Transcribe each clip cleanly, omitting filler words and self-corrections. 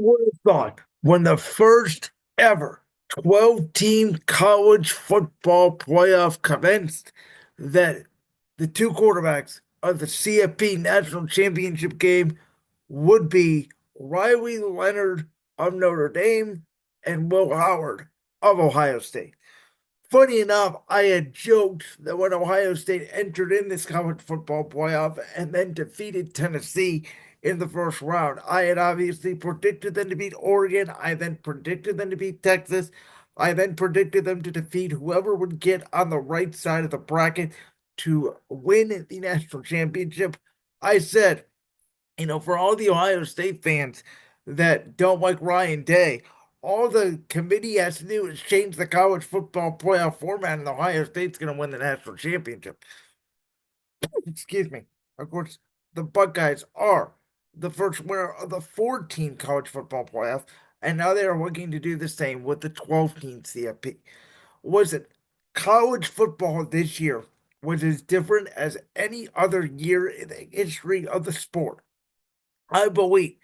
would have thought when the first ever 12-team college football playoff commenced that the two quarterbacks of the CFP National Championship game would be Riley Leonard of Notre Dame and Will Howard of Ohio State? Funny enough, I had joked that when Ohio State entered in this college football playoff and then defeated Tennessee in the first round, I had obviously predicted them to beat Oregon. I then predicted them to beat Texas. I then predicted them to defeat whoever would get on the right side of the bracket to win the national championship. I said, for all the Ohio State fans that don't like Ryan Day, all the committee has to do is change the college football playoff format, and Ohio State's going to win the national championship. Excuse me. Of course, the Buckeyes are the first winner of the 14 college football playoff, and now they are looking to do the same with the 12-team CFP. Was it college football this year was as different as any other year in the history of the sport? I believe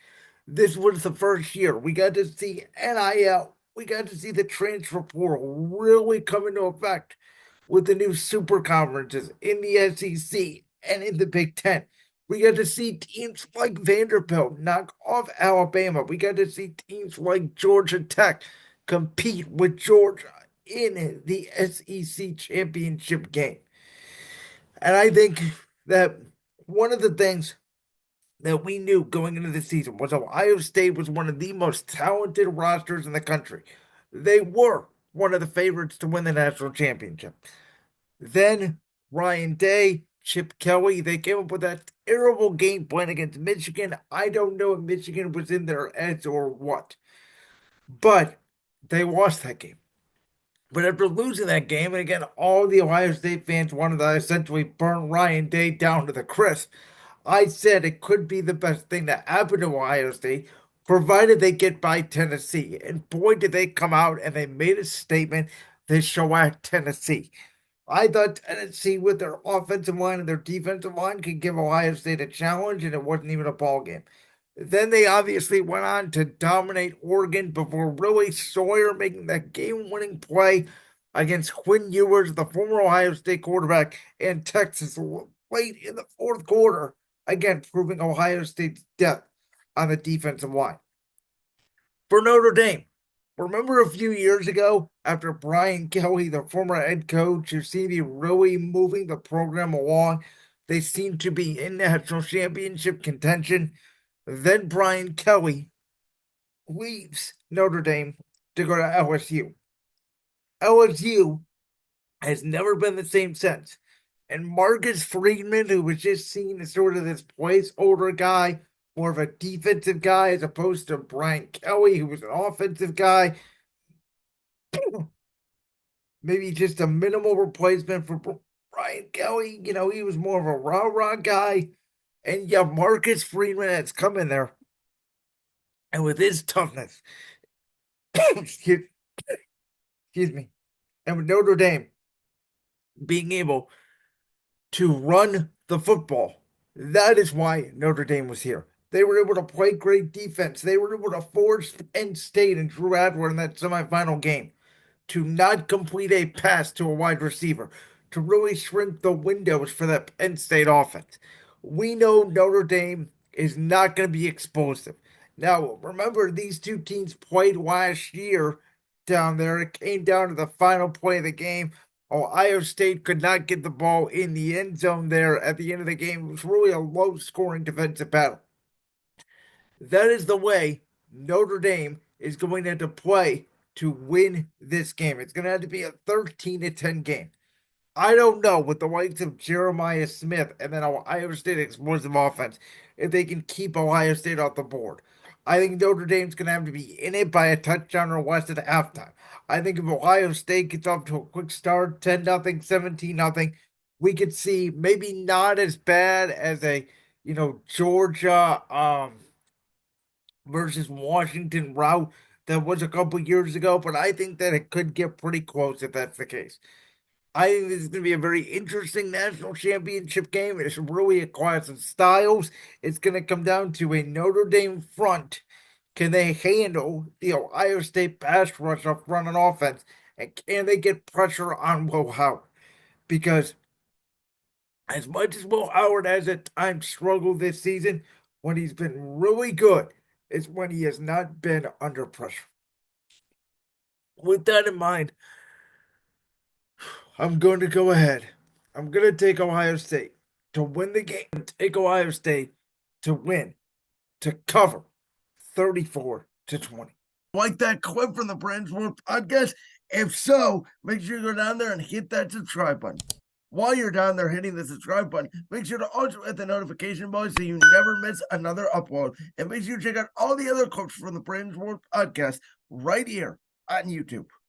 this was the first year we got to see NIL. We got to see the transfer portal really come into effect with the new super conferences in the SEC and in the Big Ten. We got to see teams like Vanderbilt knock off Alabama. We got to see teams like Georgia Tech compete with Georgia in the SEC championship game. And I think that one of the things that we knew going into the season was Ohio State was one of the most talented rosters in the country. They were one of the favorites to win the national championship. Then Ryan Day, Chip Kelly, they came up with that terrible game plan against Michigan. I don't know if Michigan was in their heads or what, but they lost that game. But after losing that game, and again, all the Ohio State fans wanted to essentially burn Ryan Day down to the crisp. I said it could be the best thing to happen to Ohio State, provided they get by Tennessee. And boy, did they come out and they made a statement that shellacked Tennessee. I thought Tennessee, with their offensive line and their defensive line, could give Ohio State a challenge, and it wasn't even a ball game. Then they obviously went on to dominate Oregon before Willie Sawyer making that game-winning play against Quinn Ewers, the former Ohio State quarterback, and Texas late in the fourth quarter, again proving Ohio State's depth on the defensive line. For Notre Dame, remember a few years ago after Brian Kelly, the former head coach, who seemed to be really moving the program along, they seemed to be in national championship contention. Then Brian Kelly leaves Notre Dame to go to LSU. LSU has never been the same since. And Marcus Freeman, who was just seen as sort of this placeholder guy, more of a defensive guy, as opposed to Brian Kelly, who was an offensive guy, maybe just a minimal replacement for Brian Kelly. He was more of a rah-rah guy. And yeah, Marcus Freeman has come in there. And with his toughness, excuse, excuse me, and with Notre Dame being able to run the football, that is why Notre Dame was here. They were able to play great defense. They were able to force Penn State and Drew Adler in that semifinal game to not complete a pass to a wide receiver, to really shrink the windows for that Penn State offense. We know Notre Dame is not going to be explosive. Now, remember, these two teams played last year down there. It came down to the final play of the game. Ohio State could not get the ball in the end zone there at the end of the game. It was really a low scoring defensive battle. That is the way Notre Dame is going to have to play to win this game. It's going to have to be a 13-10 game. I don't know with the likes of Jeremiah Smith and then Ohio State explosive offense if they can keep Ohio State off the board. I think Notre Dame's going to have to be in it by a touchdown or less at halftime. I think if Ohio State gets off to a quick start, 10-0, 17-0, we could see maybe not as bad as a Georgia versus Washington route that was a couple years ago, but I think that it could get pretty close if that's the case. I think this is going to be a very interesting national championship game. It's really a clash of styles. It's going to come down to a Notre Dame front Can they handle the Ohio State pass rush of running offense? And can they get pressure on Will Howard? Because as much as Will Howard has at times struggled this season, when he's been really good is when he has not been under pressure. With that in mind, I'm going to go ahead. I'm going to take Ohio State to win the game. Take Ohio State to win, to cover 34-20. Like that clip from the Brands World podcast? If so, make sure you go down there and hit that subscribe button. While you're down there hitting the subscribe button, make sure to also hit the notification bell so you never miss another upload. And make sure you check out all the other clips from the Brands World podcast right here on YouTube.